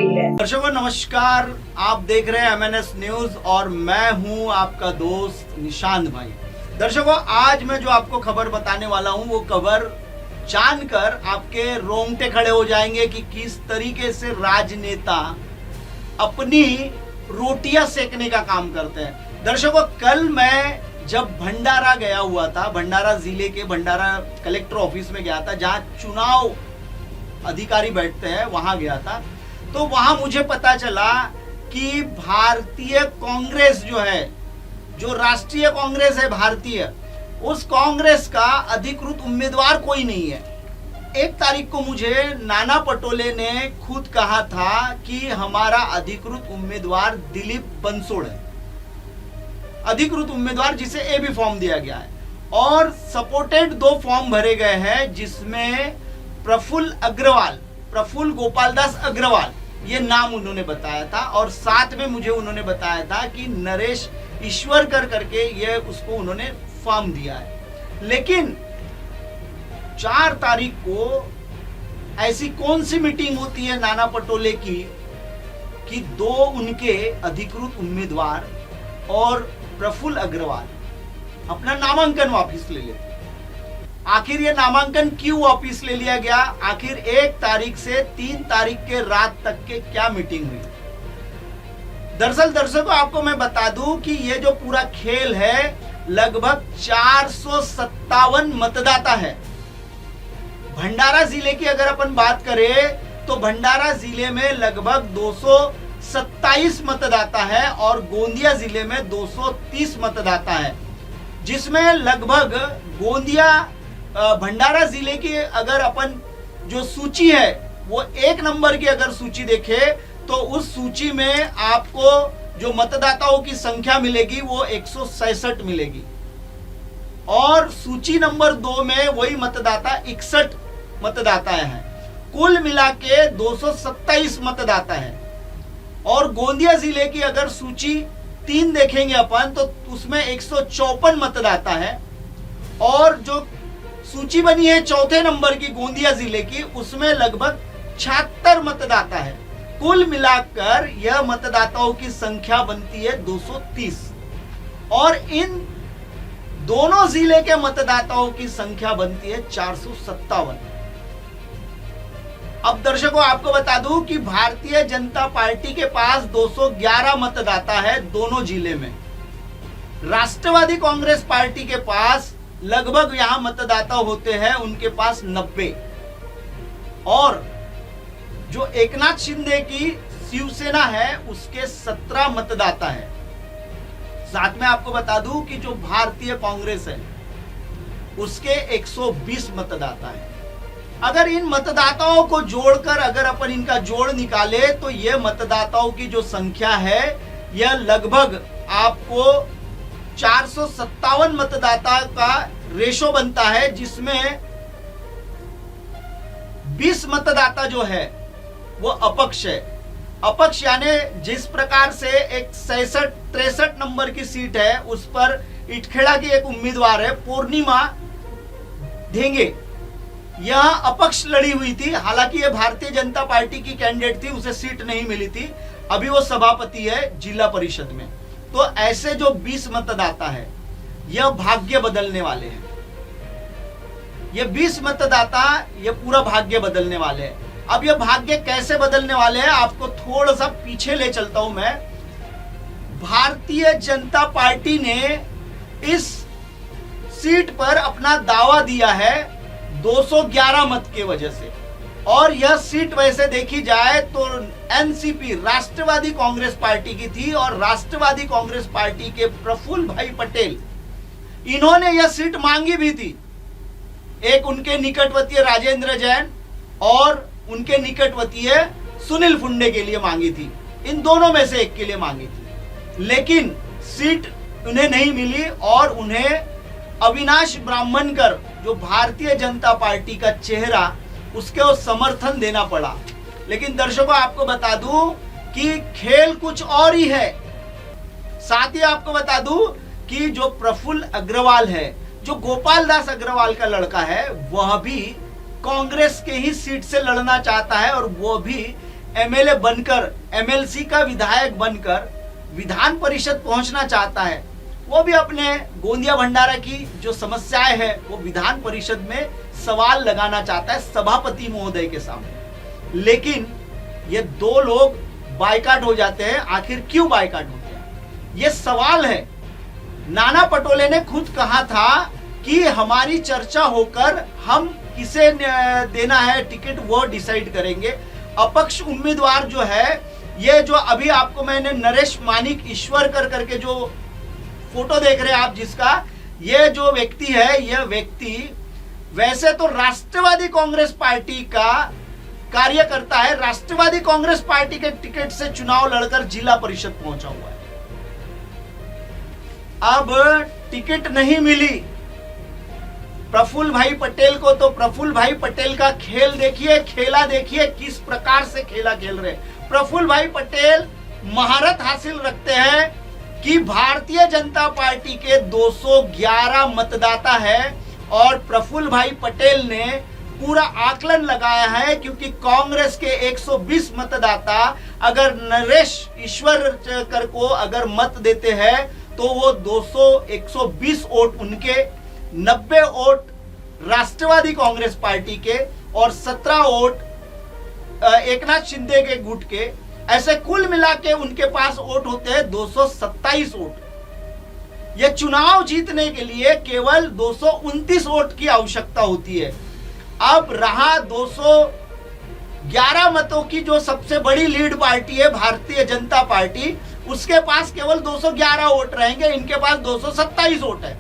रही है। दर्शकों नमस्कार, आप देख रहे हैं MNS न्यूज और मैं हूं आपका दोस्त निशांत भाई। दर्शकों आज मैं जो आपको खबर बताने वाला हूं वो खबर जानकर आपके रोंगटे खड़े हो जाएंगे कि किस तरीके से राजनेता अपनी रोटियां सेकने का काम करते हैं। दर्शकों कल मैं जब भंडारा गया हुआ था, भंडारा जिले के भंडारा कलेक्टर ऑफिस में गया था जहां चुनाव अधिकारी बैठते हैं, वहां गया था। तो वहां मुझे पता चला कि भारतीय कांग्रेस जो है, जो राष्ट्रीय कांग्रेस है भारतीय, उस कांग्रेस का अधिकृत उम्मीदवार कोई नहीं है। 1 तारीख को मुझे नाना पटोले ने खुद कहा था कि हमारा अधिकृत उम्मीदवार दिलीप बंसोड़ है, अधिकृत उम्मीदवार जिसे ए बी फॉर्म दिया गया है, और सपोर्टेड 2 फॉर्म भरे गए हैं जिसमें प्रफुल्ल गोपाल दास अग्रवाल ये नाम उन्होंने बताया था, और साथ में मुझे उन्होंने बताया था कि नरेश ईश्वरकर करके ये उसको उन्होंने फॉर्म दिया है। लेकिन 4 तारीख को ऐसी कौन सी मीटिंग होती है नाना पटोले की कि 2 उनके अधिकृत उम्मीदवार और प्रफुल्ल अग्रवाल अपना नामांकन वापस ले लेते। आखिर ये नामांकन क्यों वापस ले लिया गया? आखिर 1 तारीख से 3 तारीख के रात तक के क्या मीटिंग हुई? दरअसल दर्शकों आपको मैं बता दूं कि ये जो पूरा खेल है लगभग 457 मतदाता है। भंडारा जिले की अगर अपन बात करें तो भंडारा जिले में लगभग 227 मतदाता है और गोंदिया जिले में 230 मतदाता है, जिसमें लगभग गोंदिया भंडारा जिले की अगर अपन जो सूची है वो 1 नंबर की अगर सूची देखे तो उस सूची में आपको जो मतदाताओं की संख्या मिलेगी वो 166 मिलेगी, और सूची नंबर 2 में वही मतदाता 61 मतदाता हैं। कुल मिला के 227 मतदाता है। और गोंदिया जिले की अगर सूची 3 देखेंगे अपन तो उसमें 154 मतदाता है, और जो सूची बनी है 4थे नंबर की गोंदिया जिले की उसमें लगभग 76 मतदाता है। कुल मिलाकर यह मतदाताओं की संख्या बनती है 230, और इन दोनों जिले के मतदाताओं की संख्या बनती है 457। अब दर्शकों आपको बता दूं कि भारतीय जनता पार्टी के पास 211 मतदाता है दोनों जिले में। राष्ट्रवादी कांग्रेस पार्टी के पास लगभग यहां मतदाता होते हैं उनके पास 90, और जो एकनाथ शिंदे की शिवसेना है उसके 17 मतदाता है। साथ में आपको बता दूं कि जो भारतीय कांग्रेस है उसके 120 मतदाता है। अगर इन मतदाताओं को जोड़कर अगर अपन इनका जोड़ निकाले तो यह मतदाताओं की जो संख्या है यह लगभग आपको 457 मतदाता का रेशो बनता है, जिसमें 20 मतदाता जो है वो अपक्ष है। अपक्ष यानी जिस प्रकार से एक 63 नंबर की सीट है उस पर इटखेड़ा की एक उम्मीदवार है पूर्णिमा ढेंगे, यह अपक्ष लड़ी हुई थी। हालांकि यह भारतीय जनता पार्टी की कैंडिडेट थी, उसे सीट नहीं मिली थी, अभी वो सभापति है जिला परिषद में। तो ऐसे जो 20 मतदाता है यह भाग्य बदलने वाले हैं। ये 20 मतदाता ये पूरा भाग्य बदलने वाले हैं। अब ये भाग्य कैसे बदलने वाले हैं आपको थोड़ा सा पीछे ले चलता हूं मैं। भारतीय जनता पार्टी ने इस सीट पर अपना दावा दिया है 211 मत के वजह से, और यह सीट वैसे देखी जाए तो एनसीपी राष्ट्रवादी कांग्रेस पार्टी की थी, और राष्ट्रवादी कांग्रेस पार्टी के प्रफुल्ल भाई पटेल इन्होंने यह सीट मांगी भी थी। एक उनके निकटवर्तीय राजेंद्र जैन और उनके निकटवर्तीय सुनील फुंडे के लिए मांगी थी, इन दोनों में से एक के लिए मांगी थी, लेकिन सीट उन्हें नहीं मिली और उन्हें अविनाश ब्राह्मणकर जो भारतीय जनता पार्टी का चेहरा उसके समर्थन देना पड़ा। लेकिन दर्शकों आपको बता दूं कि खेल कुछ और ही है। साथ ही आपको बता दूं कि जो प्रफुल्ल अग्रवाल है, जो गोपाल दास अग्रवाल का लड़का है, वह भी कांग्रेस के ही सीट से लड़ना चाहता है, और वो भी एमएलए बनकर, एमएलसी का विधायक बनकर विधान परिषद पहुंचना चाहता है, वो भी अपने गोंदिया भंडारा की जो समस्याएं है वो विधान परिषद में सवाल लगाना चाहता है सभापति महोदय के सामने। लेकिन ये दो लोग बाइकाट हो जाते हैं। आखिर क्यों बाइकाट होते हैं, ये सवाल है। नाना पटोले ने खुद कहा था कि हमारी चर्चा होकर हम किसे देना है टिकट वो डिसाइड करेंगे। अपक्ष उम्मीदवार जो है, ये जो अभी आपको मैंने नरेश मानिक ईश्वरकर करके जो फोटो देख रहे हैं आप, जिसका ये जो व्यक्ति है, यह व्यक्ति वैसे तो राष्ट्रवादी कांग्रेस पार्टी का कार्यकर्ता है, राष्ट्रवादी कांग्रेस पार्टी के टिकट से चुनाव लड़कर जिला परिषद पहुंचा हुआ है। अब टिकट नहीं मिली प्रफुल्ल भाई पटेल को, तो प्रफुल्ल भाई पटेल का खेल देखिए, खेला देखिए किस प्रकार से खेला खेल रहे। प्रफुल्ल भाई पटेल महारत हासिल रखते हैं कि भारतीय जनता पार्टी के 211 मतदाता है और प्रफुल्ल भाई पटेल ने पूरा आकलन लगाया है, क्योंकि कांग्रेस के 120 मतदाता अगर नरेश ईश्वरकर को अगर मत देते हैं तो वो 120 वोट उनके, 90 वोट राष्ट्रवादी कांग्रेस पार्टी के और 17 वोट एकनाथ शिंदे के गुट के, ऐसे कुल मिला के उनके पास वोट होते हैं 227 वोट। यह चुनाव जीतने के लिए केवल 229 वोट की आवश्यकता होती है। अब रहा 211 मतों की जो सबसे बड़ी लीड पार्टी है भारतीय जनता पार्टी, उसके पास केवल 211 वोट रहेंगे, इनके पास 227 वोट है।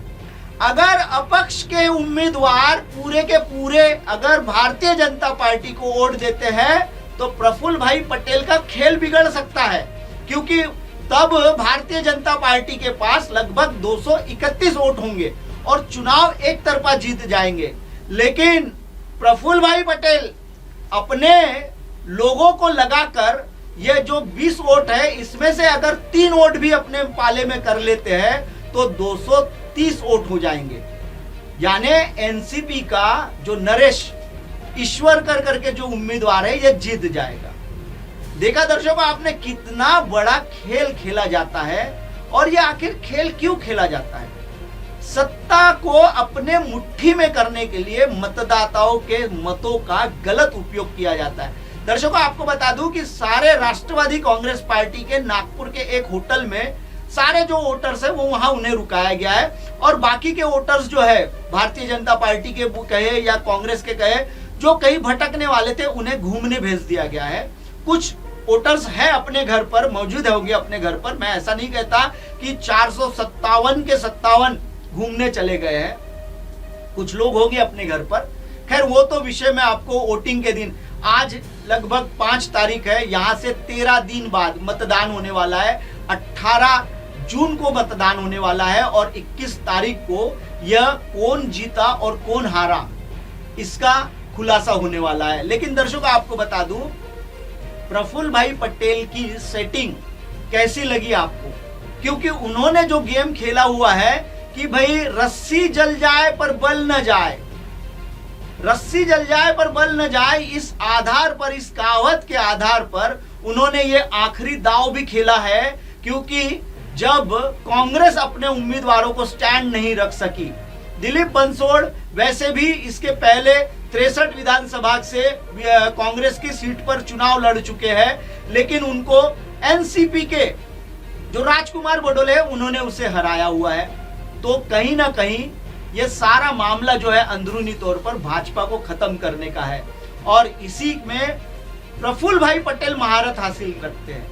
अगर अपक्ष के उम्मीदवार पूरे के पूरे अगर भारतीय जनता पार्टी को वोट देते हैं तो प्रफुल्ल भाई पटेल का खेल बिगड़ सकता है, क्योंकि तब भारतीय जनता पार्टी के पास लगभग 231 वोट होंगे और चुनाव एक तरफा जीत जाएंगे। लेकिन प्रफुल्ल भाई पटेल अपने लोगों को लगाकर ये जो 20 वोट है, इसमें से अगर 3 वोट भी अपने पाले में कर लेते हैं तो 230 वोट हो जाएंगे। यानी एनसीपी का जो नरेश ईश्वरकर करके जो उम्मीदवार है ये जीत जाएगा। देखा दर्शकों आपने कितना बड़ा खेल खेला जाता है, और ये आखिर खेल क्यों खेला जाता है? सत्ता को अपने मुट्ठी में करने के लिए मतदाताओं के मतों का गलत उपयोग किया जाता है। दर्शकों आपको बता दूं कि सारे राष्ट्रवादी कांग्रेस पार्टी के नागपुर के एक होटल में सारे जो वोटर्स है वो वहां उन्हें रुकाया गया है, और बाकी के वोटर्स जो है भारतीय जनता पार्टी के कहे या कांग्रेस के कहे, जो कहीं भटकने वाले थे उन्हें घूमने भेज दिया गया है। कुछ वोटर्स हैं अपने घर पर, मौजूद होंगे अपने घर पर। मैं ऐसा नहीं कहता कि 457 के 57 घूमने चले गए हैं, कुछ लोग होंगे अपने घर पर। खैर वो तो विषय में आपको वोटिंग के दिन, आज लगभग 5 तारीख है, यहाँ से 13 दिन बाद मतदान होने वाला है। 18 जून को मतदान होने वाला है और 21 तारीख को यह कौन जीता और कौन हारा इसका खुलासा होने वाला है। लेकिन दर्शकों आपको बता दूं, प्रफुल्ल भाई पटेल की सेटिंग कैसी लगी आपको? क्योंकि उन्होंने जो गेम खेला हुआ है कि भाई रस्सी जल जाए पर बल न जाए, रस्सी जल जाए पर बल न जाए, इस आधार पर, इस कहावत के आधार पर उन्होंने ये आखिरी दांव भी खेला है। क्योंकि जब कांग्रेस अपने उम्मीदवारों को स्टैंड नहीं रख सकी, दिलीप बंसोड़ वैसे भी इसके पहले 63 विधानसभा से कांग्रेस की सीट पर चुनाव लड़ चुके हैं, लेकिन उनको एनसीपी के जो राजकुमार बडोले हैं उन्होंने उसे हराया हुआ है। तो कहीं ना कहीं ये सारा मामला जो है अंदरूनी तौर पर भाजपा को खत्म करने का है, और इसी में प्रफुल्ल भाई पटेल महारत हासिल करते हैं।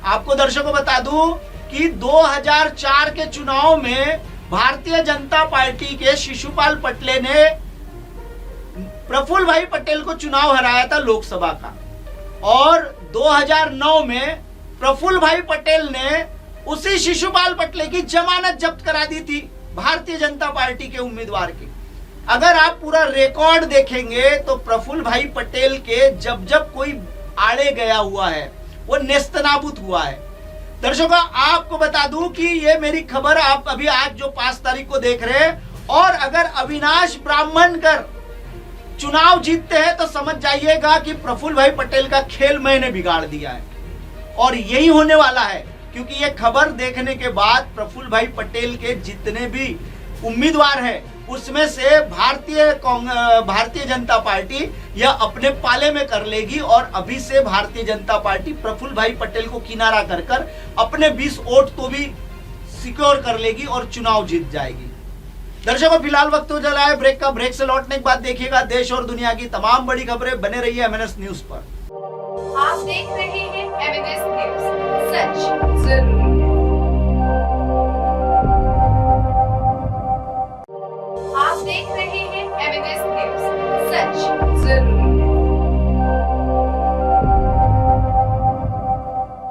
आपको दर्शकों बता दूं कि 2004 के चुनाव में भारतीय जनता पार्टी के शिशुपाल पटले ने प्रफुल्ल भाई पटेल को चुनाव हराया था लोकसभा का, और 2009 में प्रफुल्ल भाई पटेल ने उसी शिशुपाल पटले की जमानत जब्त करा दी थी भारतीय जनता पार्टी के उम्मीदवार की। अगर आप पूरा रिकॉर्ड देखेंगे तो प्रफुल्ल भाई पटेल के जब जब कोई आड़े गया हुआ है वो नेस्तनाबूद हुआ है। दर्शकों आपको बता दूं कि ये मेरी खबर आप अभी आज जो 5 तारीख को देख रहे हैं, और अगर अविनाश ब्राह्मणकर चुनाव जीतते हैं तो समझ जाइएगा कि प्रफुल्ल भाई पटेल का खेल मैंने बिगाड़ दिया है, और यही होने वाला है। क्योंकि ये खबर देखने के बाद प्रफुल्ल भाई पटेल के जितने भी उम्मीदवार हैं उसमें से भारतीय जनता पार्टी यह अपने पाले में कर लेगी, और अभी से भारतीय जनता पार्टी प्रफुल्ल भाई पटेल को किनारा कर अपने 20 वोट तो भी सिक्योर कर लेगी और चुनाव जीत जाएगी। दर्शकों, फिलहाल वक्त हो चला है ब्रेक का। ब्रेक से लौटने के बाद देखिएगा देश और दुनिया की तमाम बड़ी खबरें। बने रहिए MNS न्यूज पर। आप देख रहे हैं